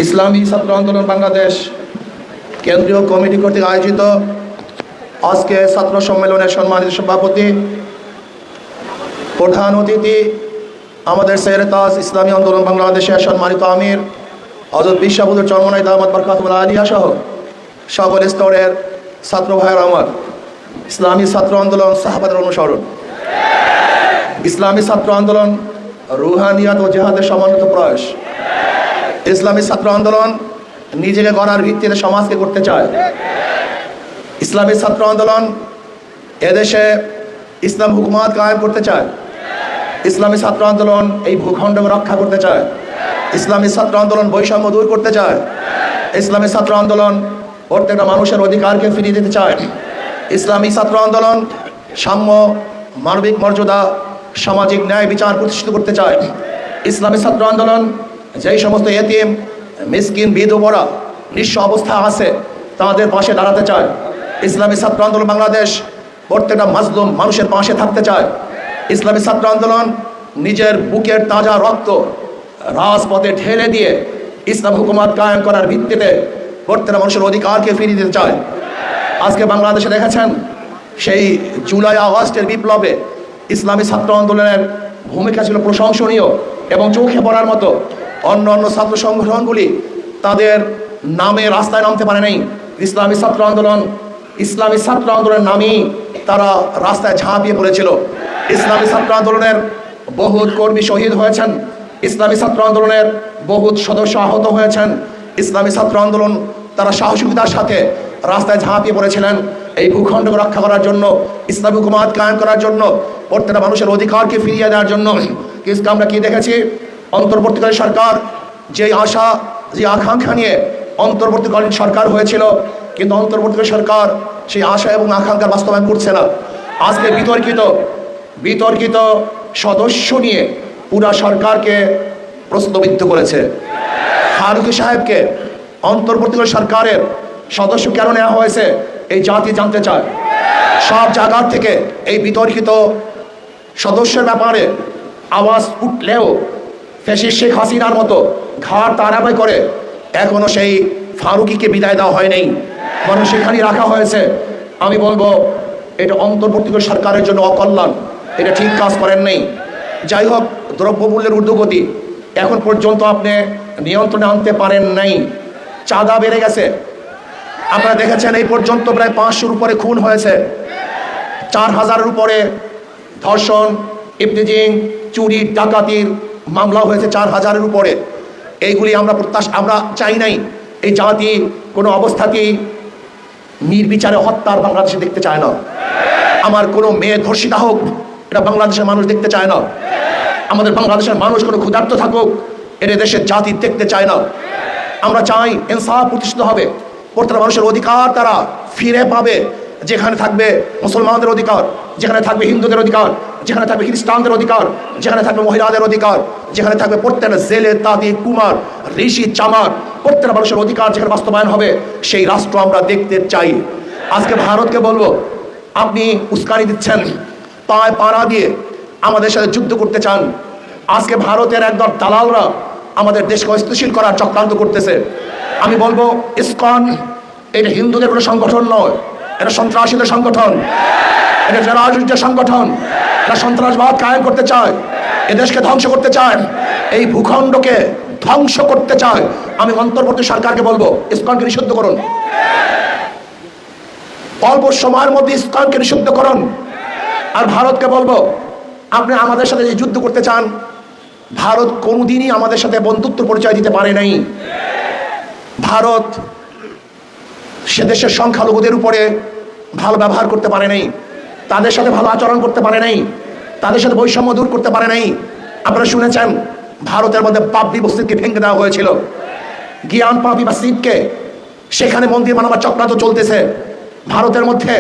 ইসলামী ছাত্র আন্দোলন বাংলাদেশ কেন্দ্রীয় কমিটি কর্তৃক আয়োজিত আজকে ছাত্র সম্মেলনের সম্মানিত সভাপতি প্রধান অতিথি আমাদের সেরে তাজ ইসলামী আন্দোলন বাংলাদেশের সম্মানিত আমির হযরত বিশ্ববুদুর চরমনাই দামাত বরকাতুল্লাহ আলিয়া সহ সকল স্তরের ছাত্র ভাইয়ের আমার ইসলামী ছাত্র আন্দোলন সাহাবাদের অনুসরণ। ইসলামী ছাত্র আন্দোলন রুহানিয়াত ও জেহাদের সমন্বিত প্রয়াস। ইসলামী ছাত্র আন্দোলন নিজেকে গড়ার ভিত্তিতে সমাজকে করতে চায়। ইসলামী ছাত্র আন্দোলন এদেশে ইসলাম হুকুমত কায়েম করতে চায়। ইসলামী ছাত্র আন্দোলন এই ভূখণ্ডকে রক্ষা করতে চায়। ইসলামী ছাত্র আন্দোলন বৈষম্য দূর করতে চায়। ইসলামী ছাত্র আন্দোলন প্রত্যেকটা মানুষের অধিকারকে ফিরিয়ে দিতে চায়। ইসলামী ছাত্র আন্দোলন সাম্য, মানবিক মর্যাদা, সামাজিক ন্যায় বিচার প্রতিষ্ঠিত করতে চায়। ইসলামী ছাত্র আন্দোলন যেই সমস্ত এতিম, মিসকিন, বিধবা, নিঃস্ব অবস্থা আছে তাদের পাশে দাঁড়াতে চায়। ইসলামী ছাত্র আন্দোলন বাংলাদেশ প্রত্যেকটা মাজলুম মানুষের পাশে থাকতে চায়। ইসলামী ছাত্র আন্দোলন নিজের বুকের তাজা রক্ত রাজপথে ঢেলে দিয়ে ইসলাম হুকুমত কায়েম করার ভিত্তিতে প্রত্যেকটা মানুষের অধিকারকে ফিরিয়ে দিতে চায়। আজকে বাংলাদেশে দেখেছেন সেই জুলাই আগস্টের বিপ্লবে ইসলামী ছাত্র আন্দোলনের ভূমিকা ছিল প্রশংসনীয় এবং চোখে পড়ার মতো। অন্য অন্য ছাত্র সংগঠনগুলি তাদের নামে রাস্তায় নামতে পারে নাই। ইসলামী ছাত্র আন্দোলনের নামেই তারা রাস্তায় ঝাঁপিয়ে পড়েছিল। ইসলামী ছাত্র আন্দোলনের বহুত কর্মী শহীদ হয়েছেন। ইসলামী ছাত্র আন্দোলনের বহুত সদস্য আহত হয়েছেন। ইসলামী ছাত্র আন্দোলন তারা সাহসিকতার সাথে রাস্তায় ঝাঁপিয়ে পড়েছিলেন এই ভূখণ্ডকে রক্ষা করার জন্য, ইসলামী হুকুমত কায়েম করার জন্য, প্রত্যেকটা মানুষের অধিকারকে ফিরিয়ে দেওয়ার জন্য। আমরা কি দেখেছি? অন্তর্বর্তীকালীন সরকার যে আশা, যে আকাঙ্ক্ষা নিয়ে অন্তর্বর্তীকালীন সরকার হয়েছিল, কিন্তু অন্তর্বর্তীকালীন সরকার সেই আশা এবং আকাঙ্ক্ষার বাস্তবায়ন করছে না। আজকে বিতর্কিত সদস্য নিয়ে পুরা সরকারকে প্রশ্নবিদ্ধ করেছে। ফারুকী সাহেবকে অন্তর্বর্তীকালীন সরকারের সদস্য কেন নেওয়া হয়েছে এই জাতি জানতে চায়। সব জায়গার থেকে এই বিতর্কিত সদস্যের ব্যাপারে আওয়াজ উঠলেও ফ্যাসিস্ট শেখ হাসিনার মতো ঘাড় তাড়াতাড়ি করে এখনো সেই ফারুকীকে বিদায় দেওয়া হয়নি, বরং সেখানেই রাখা হয়েছে। আমি বলবো এটা অন্তর্বর্তীকালীন সরকারের জন্য অকল্যাণ, এটা ঠিক কাজ করেন নেই। যাই হোক, দ্রব্যমূল্যের ঊর্ধ্বগতি এখন পর্যন্ত আপনি নিয়ন্ত্রণে আনতে পারেন নাই। চাঁদা বেড়ে গেছে। আপনারা দেখেছেন এই পর্যন্ত প্রায় 500-র উপরে খুন হয়েছে, 4000-এর উপরে ধর্ষণ, ইফতিজিং, চুরি, ডাকাতির মামলা হয়েছে 4000-এর উপরে। এইগুলি আমরা চাই নাই। এই জাতি কোনো অবস্থাতেই নির্বিচারে হত্যার বাংলাদেশে দেখতে চায় না। আমার কোনো মেয়ে ধর্ষিতা হোক, এটা বাংলাদেশের মানুষ দেখতে চায় না। আমাদের বাংলাদেশের মানুষ কোনো ক্ষুধার্ত থাকুক, এটা দেশের জাতি দেখতে চায় না। আমরা চাই ইনসাফ প্রতিষ্ঠিত হবে, প্রত্যেকটা মানুষের অধিকার তারা ফিরে পাবে। যেখানে থাকবে মুসলমানদের অধিকার, যেখানে থাকবে হিন্দুদের অধিকার, যেখানে থাকবে খ্রিস্টানদের অধিকার, যেখানে থাকবে মহিলাদের অধিকার, যেখানে থাকবে প্রত্যেকটা জেলে, তাঁতি, কুমার, ঋষি, চামার, প্রত্যেকটা মানুষের অধিকার যেখানে বাস্তবায়ন হবে, সেই রাষ্ট্র আমরা দেখতে চাই। আজকে ভারতকে বলবো, আপনি উস্কানি দিচ্ছেন, পায়ে পাড়া দিয়ে আমাদের সাথে যুদ্ধ করতে চান। আজকে ভারতের একদল দালালরা আমাদের দেশকে অস্থিতিশীল করার চক্রান্ত করতেছে। আমি বলবো ইসকন এটা হিন্দুদের কোনো সংগঠন নয়, এটা সন্ত্রাসীদের সংগঠন, এটা রাজনৈতিক সংগঠন। এটা সন্ত্রাসবাদ কায়েম করতে চায়, এদেশকে ধ্বংস করতে চায়, এই ভূখণ্ডকে ধ্বংস করতে চায়। আমি অন্তর্বর্তী সরকারকে বলবো ইসকনকে নিষিদ্ধ করুন, অল্প সময়ের মধ্যে ইসকনকে নিষিদ্ধ করুন। আর ভারতকে বলবো, আপনি আমাদের সাথে যে যুদ্ধ করতে চান, ভারত কোনোদিনই আমাদের সাথে বন্ধুত্ব পরিচয় দিতে পারে নাই। ভারত সে দেশের সংখ্যালঘুদের উপরে ভালো ব্যবহার করতে পারে নাই, তাদের সাথে ভালো আচরণ করতে পারে নাই, তাদের সাথে বৈষম্য দূর করতে পারে নাই। আপনারা শুনেছেন ভারতের মধ্যে বাবরি মসজিদকে ভেঙে দেওয়া হয়েছিল, জ্ঞান পাপি মসজিদকে, সেখানে মন্দির বানাবার চক্রান্ত চলতেছে। ভারতের মধ্যে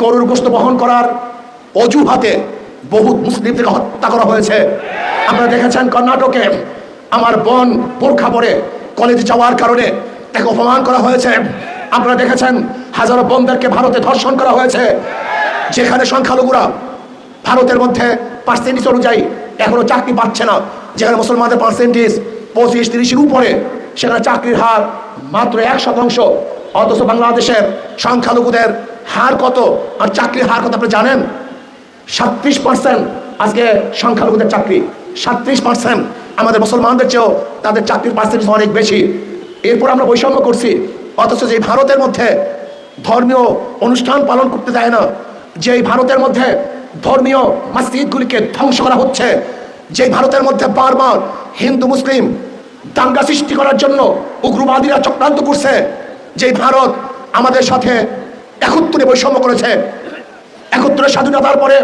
গরুর গোশত বহন করার অজুহাতে বহুত মুসলিমদেরকে হত্যা করা হয়েছে। আপনারা দেখেছেন কর্ণাটকে আমার বোন বোরখা পরে কলেজে যাওয়ার কারণে তাকে অপমান করা হয়েছে। আপনারা দেখেছেন হাজারো বোনদেরকে ভারতে ধর্ষণ করা হয়েছে। যেখানে সংখ্যালঘুরা ভারতের মধ্যে পার্সেন্টেজ অনুযায়ী এখনো চাকরি পাচ্ছে না, যেখানে মুসলমানদের পার্সেন্টেজ 25-30-এর উপরে, সেখানে চাকরির হার মাত্র 1%। অথচ বাংলাদেশের সংখ্যালঘুদের হার কত আর চাকরির হার কত আপনি জানেন? 37% আজকে সংখ্যালঘুদের চাকরি, 37%। আমাদের মুসলমানদের চেয়েও তাদের চাকরির পার্সেন্টেজ অনেক বেশি। এরপর আমরা বৈষম্য করছি। অথচ যে ভারতের মধ্যে ধর্মীয় অনুষ্ঠান পালন করতে দেয় না, যেই ভারতের মধ্যে ধর্মীয় মসজিদগুলিকে ধ্বংস করা হচ্ছে, যেই ভারতের মধ্যে বারবার হিন্দু মুসলিম দাঙ্গা সৃষ্টি করার জন্য উগ্রবাদীরা চক্রান্ত করছে, যেই ভারত আমাদের সাথে 71 বৈষম্য করেছে, 71 স্বাধীনতার পরে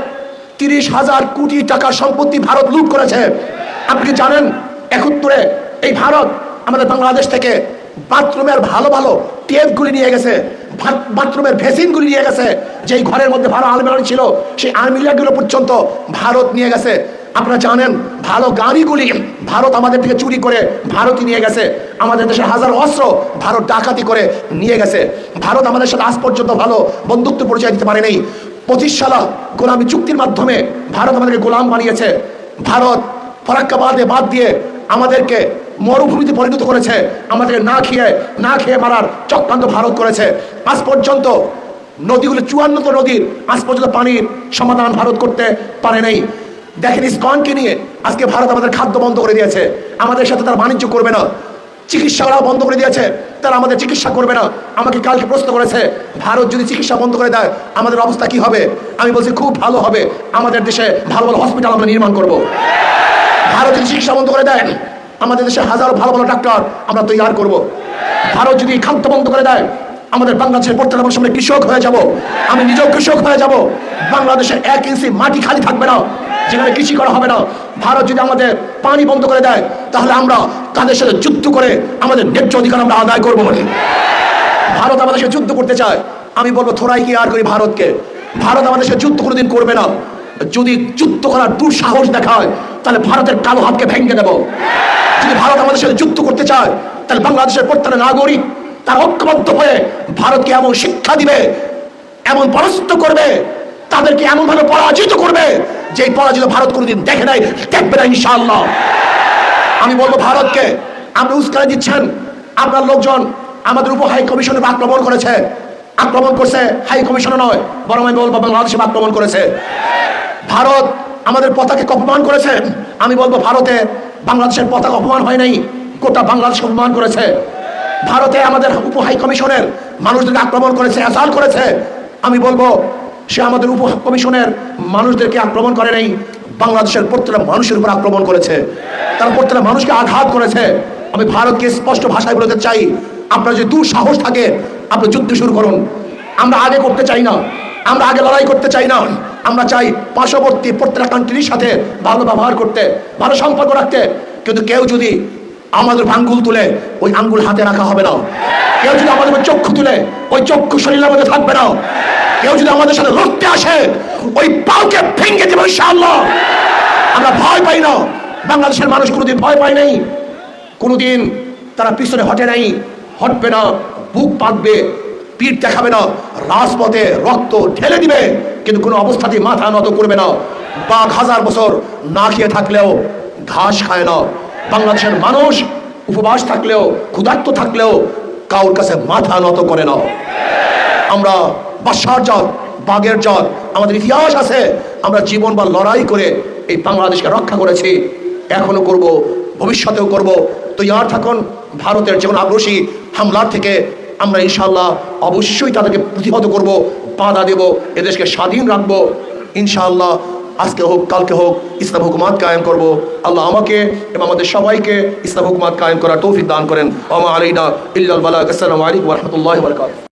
30,000 কোটি টাকার সম্পত্তি ভারত লুট করেছে। আপনি জানেন 71 এই ভারত আমাদের বাংলাদেশ থেকে বাথরুমের ভালো ভালো টেপগুলি নিয়ে গেছে, বাথরুমের ভেসিনগুলি নিয়ে গেছে। যেই ঘরের মধ্যে ভালো আলমিরা ছিল সেই আলমিরাগুলো পর্যন্ত ভারত নিয়ে গেছে। আপনারা জানেন ভালো গাড়িগুলি ভারত আমাদের থেকে চুরি করে ভারতই নিয়ে গেছে। আমাদের দেশের হাজার অস্ত্র ভারত ডাকাতি করে নিয়ে গেছে। ভারত আমাদের সাথে আজ পর্যন্ত ভালো বন্ধুত্ব পরিচয় দিতে পারে নেই। 25 সালা গোলামী চুক্তির মাধ্যমে ভারত আমাদেরকে গোলাম বানিয়েছে। ভারত ফরাক্কাবাদে বাদ দিয়ে আমাদেরকে মরুভূমিতে পরিণত করেছে। আমাদেরকে না খেয়ে মারার চক্রান্ত ভারত করেছে। আজ পর্যন্ত নদীগুলো 54টা নদীর আজ পর্যন্ত পানির সমাধান ভারত করতে পারে নাই। দেখেন ইসকনকে নিয়ে আজকে ভারত আমাদের খাদ্য বন্ধ করে দিয়েছে, আমাদের সাথে তারা বাণিজ্য করবে না। চিকিৎসাও বন্ধ করে দিয়েছে, তারা আমাদের চিকিৎসা করবে না। আমাকে কালকে প্রশ্ন করেছে ভারত যদি চিকিৎসা বন্ধ করে দেয় আমাদের অবস্থা কি হবে? আমি বলছি খুব ভালো হবে। আমাদের দেশে ভালো ভালো হসপিটাল আমরা নির্মাণ করব। ভারত যদি চিকিৎসা বন্ধ করে দেয় আমাদের দেশে হাজারো ভালো ভালো ডাক্তার আমরা তৈরি করব। ভারত যদি খাদ্য বন্ধ করে দেয় আমাদের বাংলাদেশের প্রত্যেকটা মানুষ আমরা কৃষক হয়ে যাব। আমি নিজেও কৃষক হয়ে যাব। বাংলাদেশে 1 ইঞ্চি মাটি খালি থাকবে না যেখানে কৃষি করা হবে না। ভারত যদি আমাদের পানি বন্ধ করে দেয় তাহলে আমরা তাদের সাথে যুদ্ধ করে আমাদের ন্যায্য অধিকার আমরা আদায় করবো। ভারত আমাদের সাথে যুদ্ধ করতে চায়, আমি বলবো থোড়াই কি আর করি ভারতকে। ভারত আমাদের সাথে যুদ্ধ কোনোদিন করবে না। যদি যুদ্ধ করার দুঃসাহস দেখায় তাহলে ভারতের কালো হাতকে ভেঙে দেব। যদি ভারত আমাদের সাথে যুদ্ধ করতে চায় তাহলে বাংলাদেশের প্রত্যেকটা নাগরিক তার ঐক্যবদ্ধ হয়ে ভারতকে এমন শিক্ষা দিবে, এমন পরাস্ত করবে, তাদেরকে এমন ভাবে পরাজিত করবে যে পরাজিত ভারত কোনোদিন দেখে নাই, দেখবে না ইনশাআল্লাহ। আমি বলবো ভারতকে আপনি উস্কানি দিচ্ছেন। আপনার লোকজন আমাদের উপর হাই কমিশনে আক্রমণ করেছে, আক্রমণ করছে হাই কমিশনে নয়, বরং আমি বলবো বাংলাদেশে আক্রমণ করেছে। ভারত আমাদের পতাকাকে অপমান করেছে। আমি বলবো ভারতে বাংলাদেশের পতাকা অপমান হয় নাই, গোটা বাংলাদেশ অপমান করেছে। ভারতে আমাদের উপ হাই কমিশনের মানুষদেরকে আক্রমণ করেছে, অ্যাসাল্ট করেছে। আমি বলবো সে আমাদের উপ কমিশনের মানুষদেরকে আক্রমণ করে নাই, বাংলাদেশের প্রত্যেকটা মানুষের উপর আক্রমণ করেছে। তারা প্রত্যেকটা মানুষকে আঘাত করেছে। আমি ভারতকে স্পষ্ট ভাষায় বলতে চাই, আপনার যদি দুঃসাহস থাকে আপনি যুদ্ধ শুরু করুন। আমরা আগে করতে চাই না, আমরা আগে লড়াই করতে চাই না। আমরা চাই পার্শ্ববর্তী প্রত্যেকটা কান্ট্রির সাথে ভালো ব্যবহার করতে, ভালো সম্পর্ক রাখতে। কিন্তু কেউ যদি আমাদের আঙ্গুল তুলে ওই আঙ্গুল হাতে রাখা হবে না। কেউ যদি আমাদের চক্ষু তুলে ওই চক্ষু শরীরের মধ্যে থাকবে না। কেউ যদি আমাদের সাথে লড়তে আসে ওই পাউকে ভেঙে দেবে ইনশাআল্লাহ। আমরা ভয় পাই না, বাংলাদেশের মানুষ কোনোদিন ভয় পায় নাই, কোনোদিন তারা পিছনে হটে নাই, হটবে না, বুক পাতবে, পিঠ দেখাবে না, রাজপথে রক্ত ঢেলে দিবে, কিন্তু কোনো অবস্থাতেই মাথা নত করবে না। বাঘ 1000 বছর না খেয়ে থাকলেও ঘাস খায় না। বাংলাদেশের মানুষ উপবাস থাকলেও ক্ষুধার্ত থাকলেও কাউর কাছে মাথা নত করে না। আমরা বাদশার জাত, বাঘের জাত, আমাদের ইতিহাস আছে। আমরা জীবন বা লড়াই করে এই বাংলাদেশকে রক্ষা করেছি, এখনো করব, ভবিষ্যতেও করব। তৈয়ার থাকুন। ভারতের যেমন আগ্রাসী হামলার থেকে আমরা ইনশাআল্লাহ অবশ্যই তাদেরকে প্রতিহত করব, বাধা দেব, এদেশকে স্বাধীন রাখবো ইনশাআল্লাহ। আজকে হোক কালকে হোক ইসলাম হুকুমাত কায়েম করব। আল্লাহ আমাকে এবং আমাদের সবাইকে ইসলাম হুকুমাত কায়েম করার তৌফিক দান করেন। ওয়া মা আলাইনা ইল্লাল বালাগ। আসসালামু আলাইকুম ওয়া রাহমাতুল্লাহি ওয়া বারাকাতুহু।